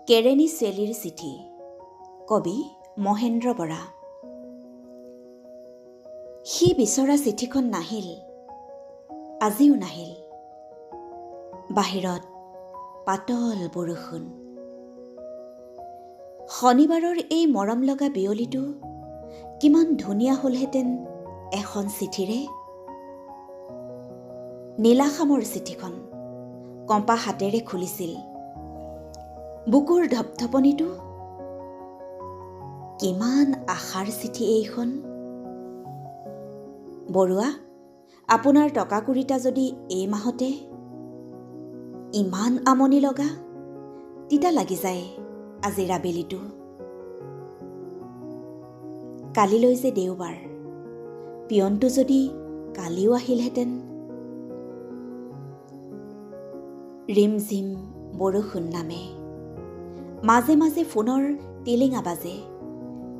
কেৰেণী চেলিৰ চিঠি। কবি মহেন্দ্ৰ বৰা। সি বিচৰা চিঠিখন নাহিল, আজিও নাহিল। বাহিৰত পাতল বৰষুণ। শনিবাৰৰ এই মৰম লগা বিয়লিটো কিমান ধুনীয়া হ'লহেঁতেন এখন চিঠিৰে। নীলাখামৰ চিঠিখন কম্পা হাতেৰে খুলিছিল। বুকুৰ ধপধপনিটো, কিমান আশাৰ চিঠি এইখন। বৰুৱা, আপোনাৰ টকাকুৰিটা যদি এই মাহতে ইমান আমনি লগা, তিতা লাগি যায় আজিৰ আবেলিটো। কালিলৈ যে দেওবাৰ, পিয়নটো যদি কালিও আহিলহেঁতেন। ৰিমঝিম বৰষুণ নামে, মাজে মাজে ফোনৰ টিলিঙা বাজে।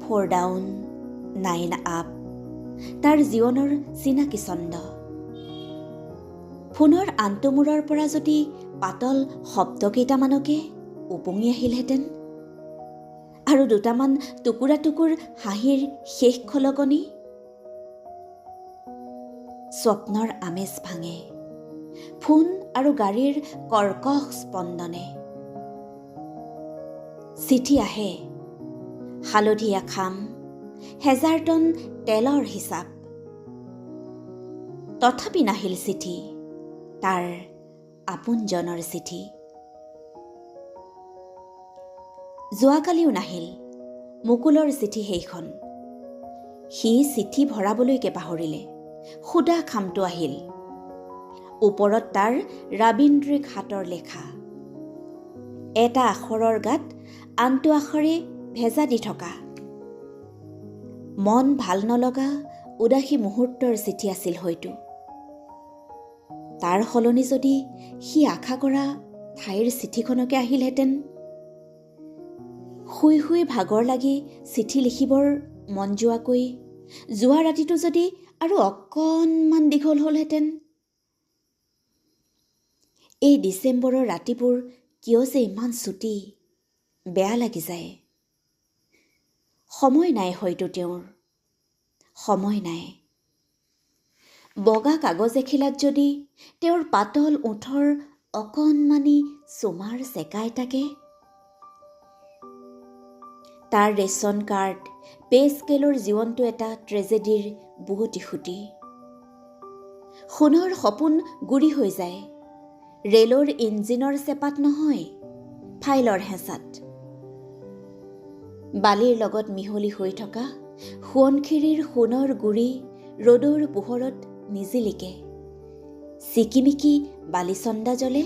4 ডাউন 9 আপ, তাৰ জীৱনৰ চিনাকি ছন্দ। ফোনৰ আন্তমূৰৰ পৰা যদি পাতল শব্দ কেইটামানকে উপঙি আহিলহেঁতেন, আৰু দুটামান টুকুৰা টুকুৰ হাঁহিৰ শেষ খলকনি। স্বপ্নৰ আমেজ ভাঙে ফোন আৰু গাড়ীৰ কৰ্কশ স্পন্দনে। চিঠি আহে, হালধীয়া খাম, 1000 টন তেলৰ হিচাপ। তথাপি নাহিল চিঠি, তাৰ আপোনজনৰ চিঠি। যোৱাকালিও নাহিল মুকুলৰ চিঠি সেইখন। সি চিঠি ভৰাবলৈকে পাহৰিলে, সুদা খামটো আহিল। ওপৰত তাৰ ৰাবীন্দ্ৰিক হাতৰ লেখা। এটা আখৰৰ গাত আনটো আখৰে ভেজা দি থকা। মন ভাল নলগা উদাসী মুহূৰ্তৰ চিঠি আছিল হয়তো। তাৰ সলনি যদি সি আশা কৰা ঠাইৰ চিঠিখনকে আহিলহেঁতেন। শুই শুই ভাগৰ লাগি চিঠি লিখিবৰ মন যোৱাকৈ যোৱা ৰাতিটো যদি আৰু অকণমান দীঘল হ'লহেঁতেন। এই ডিচেম্বৰৰ ৰাতিবোৰ কিয় যে ইমান চুটি, বেয়া লাগি যায়। সময় নাই হয়তো তেওঁৰ, সময় নাই। বগা কাগজ এখিলাত যদি তেওঁৰ পাতল ওঠৰ অকণমানি চুমাৰ চেকা এটাকে, তাৰ ৰেচন কাৰ্ড, পে স্কেলৰ জীৱনটো এটা ট্ৰেজেডিৰ বুকুটি খুটি। সোণৰ সপোন গুৰি হৈ যায় ৰেলৰ ইঞ্জিনৰ চেপাত নহয়, ফাইলৰ হেঁচাত। বালিৰ লগত মিহলি হৈ থকা সোৱণশিৰীৰ সোণৰ গুৰি ৰ'দৰ পোহৰত নিজিলিকে চিকিমিকি বালিচন্দা জ্বলে।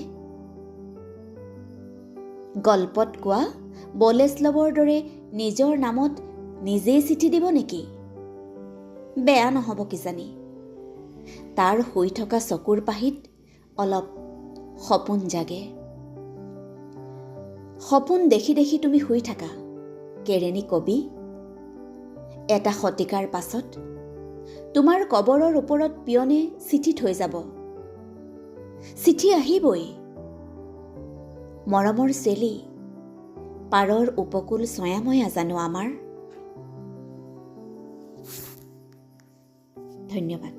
গল্পত কোৱা বলেছলভৰ দৰে নিজৰ নামত নিজেই চিঠি দিব নেকি? বেয়া নহ'ব কিজানি। তাৰ শুই থকা চকুৰ পাহিত অলপ সপোন জাগে। সপোন দেখি দেখি তুমি শুই থাকা কেৰেণী কবি। এটা শতিকাৰ পাছত তোমাৰ কবৰৰ ওপৰত পিয়নে চিঠি থৈ যাব। চিঠি আহিবই। মৰমৰ চেলি, পাৰৰ উপকূল ছয়াময়া জানো আমাৰ। ধন্যবাদ।